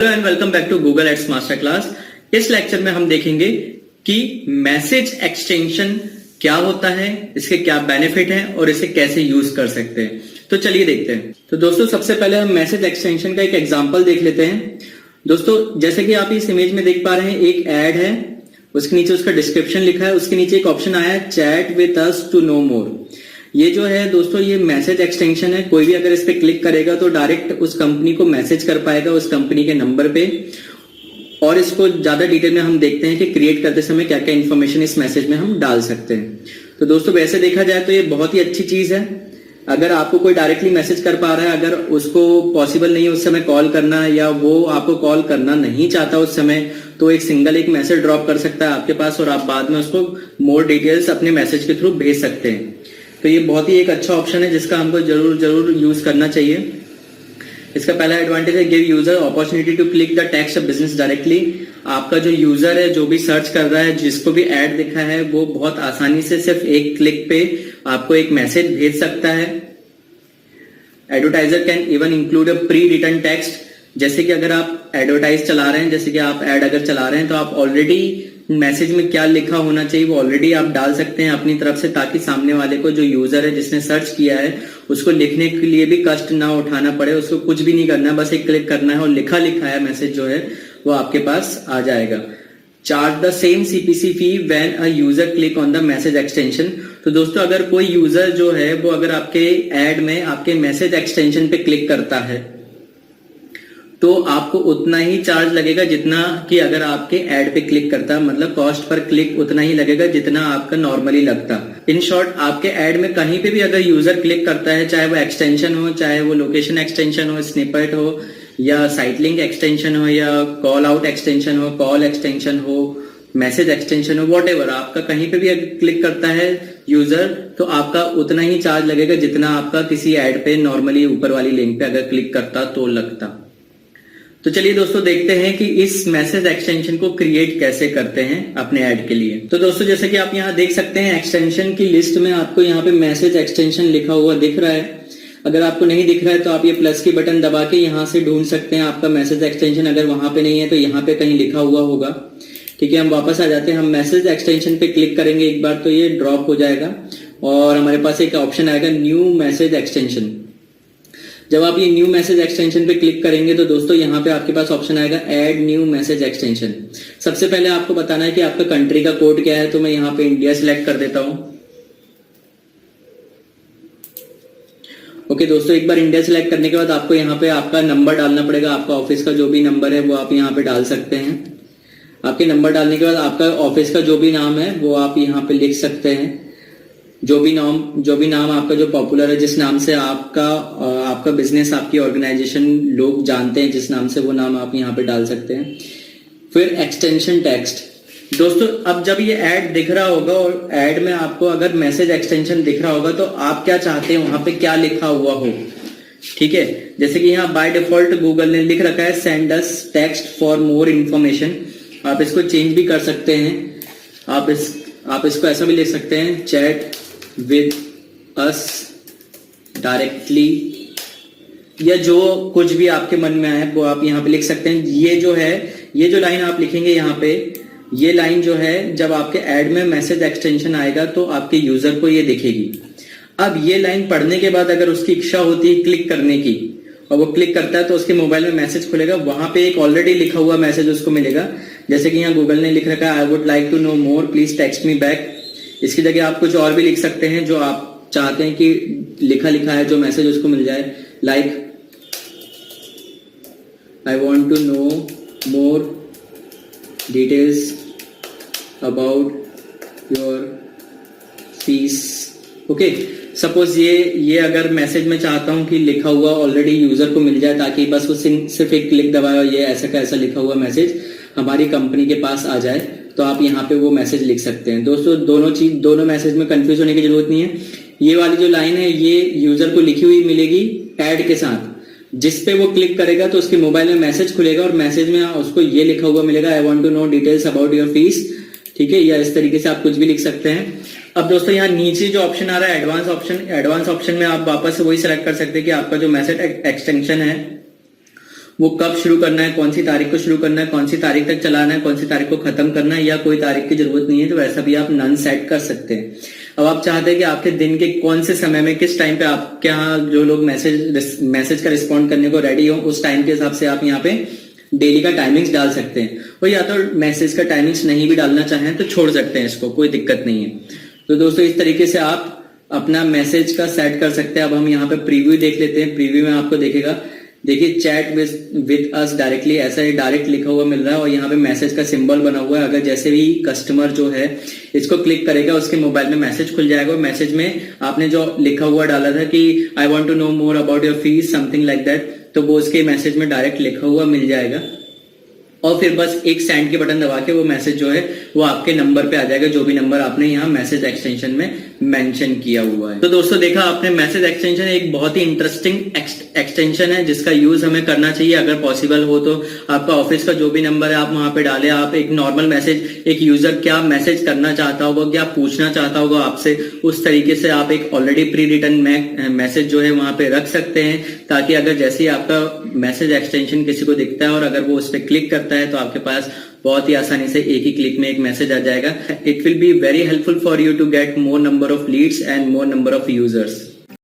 Hello and welcome back to Google Ads master class. इस lecture में हम देखेंगे कि मैसेज एक्सटेंशन क्या होता है, इसके क्या बेनिफिट हैं और इसे कैसे यूज कर सकते हैं। तो चलिए देखते हैं। तो दोस्तों सबसे पहले हम मैसेज एक्सटेंशन का एक एग्जांपल देख लेते हैं। दोस्तों जैसे कि आप इस इमेज में देख पा रहे हैं, एक ऐड है, उसके नीचे उसका डिस्क्रिप्शन लिखा है, उसके नीचे एक ऑप्शन आया है chat with us to know more. ये जो है दोस्तों ये मैसेज एक्सटेंशन है। कोई भी अगर इस पे क्लिक करेगा तो डायरेक्ट उस कंपनी को मैसेज कर पाएगा उस कंपनी के नंबर पे। और इसको ज्यादा डिटेल में हम देखते हैं कि क्रिएट करते समय क्या क्या इन्फॉर्मेशन इस मैसेज में हम डाल सकते हैं। तो दोस्तों वैसे देखा जाए तो ये बहुत ही अच्छी चीज है। अगर आपको कोई डायरेक्टली मैसेज कर पा रहा है, अगर उसको पॉसिबल नहीं है उस समय कॉल करना, या वो आपको कॉल करना नहीं चाहता उस समय, तो एक सिंगल एक मैसेज ड्रॉप कर सकता है आपके पास और आप बाद में उसको मोर डिटेल्स अपने मैसेज के थ्रू भेज सकते हैं। तो ये बहुत ही एक अच्छा ऑप्शन है जिसका हमको जरूर यूज करना चाहिए। इसका पहला एडवांटेज है give user opportunity to click the text of business directly. आपका जो यूजर है, जो भी सर्च कर रहा है, जिसको भी ऐड दिखा है, वो बहुत आसानी से सिर्फ एक क्लिक पे आपको एक मैसेज भेज सकता है। Advertiser can even include a pre written text. जैसे कि अगर आप एडवर्टाइज चला रहे हैं, जैसे कि आप ऐड अगर चला रहे हैं, तो आप ऑलरेडी मैसेज में क्या लिखा होना चाहिए वो ऑलरेडी आप डाल सकते हैं अपनी तरफ से, ताकि सामने वाले को, जो यूजर है जिसने सर्च किया है, उसको लिखने के लिए भी कष्ट ना उठाना पड़े। उसको कुछ भी नहीं करना है, बस एक क्लिक करना है और लिखा है मैसेज जो है वो आपके पास आ जाएगा। Charge the same CPC fee when a user click on the message extension. तो दोस्तों अगर कोई यूजर जो है वो अगर आपके ऐड में आपके मैसेज एक्सटेंशन पे क्लिक करता है तो आपको उतना ही चार्ज लगेगा जितना कि अगर आपके ऐड पे क्लिक करता है। मतलब कॉस्ट पर क्लिक उतना ही लगेगा जितना आपका नॉर्मली लगता। इन शॉर्ट, आपके ऐड में कहीं पे भी अगर यूजर क्लिक करता है, चाहे वो एक्सटेंशन हो, चाहे वो लोकेशन एक्सटेंशन हो, स्निपेट हो, या साइट लिंक एक्सटेंशन हो, या कॉल आउट एक्सटेंशन हो, कॉल एक्सटेंशन हो, मैसेज एक्सटेंशन हो, वॉटेवर, आपका कहीं पे भी अगर क्लिक करता है यूजर तो आपका उतना ही चार्ज लगेगा जितना आपका किसी ऐड पे नॉर्मली ऊपर वाली लिंक पे अगर क्लिक करता तो लगता। तो चलिए दोस्तों देखते हैं कि इस मैसेज एक्सटेंशन को क्रिएट कैसे करते हैं अपने ऐड के लिए। तो दोस्तों जैसे कि आप यहाँ देख सकते हैं, एक्सटेंशन की लिस्ट में आपको यहाँ पे मैसेज एक्सटेंशन लिखा हुआ दिख रहा है। अगर आपको नहीं दिख रहा है तो आप ये प्लस की बटन दबा के यहाँ से ढूंढ सकते हैं आपका मैसेज एक्सटेंशन। अगर वहां पे नहीं है तो यहाँ पे कहीं लिखा हुआ होगा। ठीक है, हम वापस आ जाते हैं। हम मैसेज एक्सटेंशन पे क्लिक करेंगे एक बार तो ये ड्रॉप हो जाएगा और हमारे पास एक ऑप्शन आएगा न्यू मैसेज एक्सटेंशन। जब आप ये न्यू मैसेज एक्सटेंशन पे क्लिक करेंगे तो दोस्तों यहाँ पे आपके पास ऑप्शन आएगा ऐड न्यू मैसेज एक्सटेंशन। सबसे पहले आपको बताना है कि आपका कंट्री का कोड क्या है। तो मैं यहाँ पे इंडिया सिलेक्ट कर देता हूं। ओके दोस्तों, एक बार इंडिया सिलेक्ट करने के बाद आपको यहाँ पे आपका नंबर डालना पड़ेगा। आपका ऑफिस का जो भी नंबर है वो आप यहाँ पे डाल सकते हैं। आपके नंबर डालने के बाद आपका ऑफिस का जो भी नाम है वो आप यहाँ पे लिख सकते हैं। जो भी नाम आपका जो पॉपुलर है, जिस नाम से आपका बिजनेस, आपकी ऑर्गेनाइजेशन लोग जानते हैं, जिस नाम से, वो नाम आप यहाँ पे डाल सकते हैं। फिर एक्सटेंशन टेक्स्ट। दोस्तों अब जब ये ऐड दिख रहा होगा और ऐड में आपको अगर मैसेज एक्सटेंशन दिख रहा होगा तो आप क्या चाहते हैं वहां पे क्या लिखा हुआ हो। ठीक है, जैसे कि यहाँ बाय डिफॉल्ट गूगल ने लिख रखा है send us text for more information. आप इसको चेंज भी कर सकते हैं। आप इसको ऐसा भी लिख सकते हैं चैट विद अस डायरेक्टली, या जो कुछ भी आपके मन में आए वो आप यहाँ पे लिख सकते हैं। ये जो लाइन आप लिखेंगे यहाँ पे, ये लाइन जो है जब आपके ऐड में मैसेज एक्सटेंशन आएगा तो आपके यूजर को ये दिखेगी। अब ये लाइन पढ़ने के बाद अगर उसकी इच्छा होती है क्लिक करने की और वो क्लिक करता है तो उसके मोबाइल में मैसेज खुलेगा। वहां पे एक ऑलरेडी लिखा हुआ मैसेज उसको मिलेगा। जैसे कि यहाँ गूगल ने लिख रखा है I would like to know more, please text me back. इसकी जगह आप कुछ और भी लिख सकते हैं जो आप चाहते हैं कि लिखा है जो मैसेज उसको मिल जाए। Like I want to know more details about your fees. Okay, suppose ये अगर मैसेज में चाहता हूं कि लिखा हुआ ऑलरेडी यूजर को मिल जाए, ताकि बस वो सिर्फ एक क्लिक दबाए और ये ऐसा का ऐसा लिखा हुआ मैसेज हमारी कंपनी के पास आ जाए, तो आप यहाँ पे वो मैसेज लिख सकते हैं। दोस्तों दोनों मैसेज में कंफ्यूज होने की जरूरत नहीं है। ये वाली जो लाइन है ये यूजर को लिखी हुई मिलेगी ऐड के साथ। जिस पे वो क्लिक करेगा तो उसके मोबाइल में मैसेज खुलेगा और मैसेज में उसको ये लिखा हुआ मिलेगा I want to know details about your fees. ठीक है, या इस तरीके से आप कुछ भी लिख सकते हैं। अब दोस्तों यहाँ नीचे जो ऑप्शन आ रहा है एडवांस ऑप्शन में आप वापस से वही सिलेक्ट कर सकते हैं कि आपका जो मैसेज एक्सटेंशन है वो कब शुरू करना है, कौन सी तारीख को शुरू करना है, कौन सी तारीख तक चलाना है, कौन सी तारीख को खत्म करना है, या कोई तारीख की जरूरत नहीं है तो वैसा भी आप नन सेट कर सकते हैं। अब आप चाहते हैं कि आपके दिन के कौन से समय में, किस टाइम पे आपके यहाँ जो लोग मैसेज का रिस्पॉन्ड करने को रेडी हो, उस टाइम के हिसाब से आप यहाँ पे डेली का टाइमिंग्स डाल सकते हैं। और या तो मैसेज का टाइमिंग्स नहीं भी डालना चाहें तो छोड़ सकते हैं, इसको कोई दिक्कत नहीं है। तो दोस्तों इस तरीके से आप अपना मैसेज का सेट कर सकते हैं। अब हम यहाँ पे प्रीव्यू देख लेते हैं। प्रीव्यू में आपको देखेगा, देखिए चैट विद अस डायरेक्टली, ऐसा ही डायरेक्ट लिखा हुआ मिल रहा है और यहाँ पे मैसेज का सिंबल बना हुआ है। अगर जैसे भी कस्टमर जो है इसको क्लिक करेगा उसके मोबाइल में मैसेज खुल जाएगा। मैसेज में आपने जो लिखा हुआ डाला था कि I want to know more about your fees, something like that, तो वो उसके मैसेज में डायरेक्ट लिखा हुआ मिल जाएगा और फिर बस एक सेंड के बटन दबा के वो मैसेज जो है वो आपके नंबर पे आ जाएगा, जो भी नंबर आपने यहाँ मैसेज एक्सटेंशन में मेंशन किया हुआ है। तो दोस्तों देखा आपने, मैसेज एक्सटेंशन एक बहुत ही इंटरेस्टिंग एक्सटेंशन है जिसका यूज हमें करना चाहिए। अगर पॉसिबल हो तो आपका ऑफिस का जो भी नंबर है आप वहां पे डालें। आप एक नॉर्मल मैसेज, एक यूजर क्या मैसेज करना चाहता होगा, क्या पूछना चाहता होगा आपसे, उस तरीके से आप एक ऑलरेडी प्री रिटन मैसेज जो है वहां पे रख सकते हैं, ताकि अगर जैसे ही आपका मैसेज एक्सटेंशन किसी को दिखता है और अगर वो उस पर क्लिक करता है तो आपके पास बहुत ही आसानी से एक ही क्लिक में एक मैसेज आ जाएगा। It will be very helpful for you to get more number of leads and more number of users.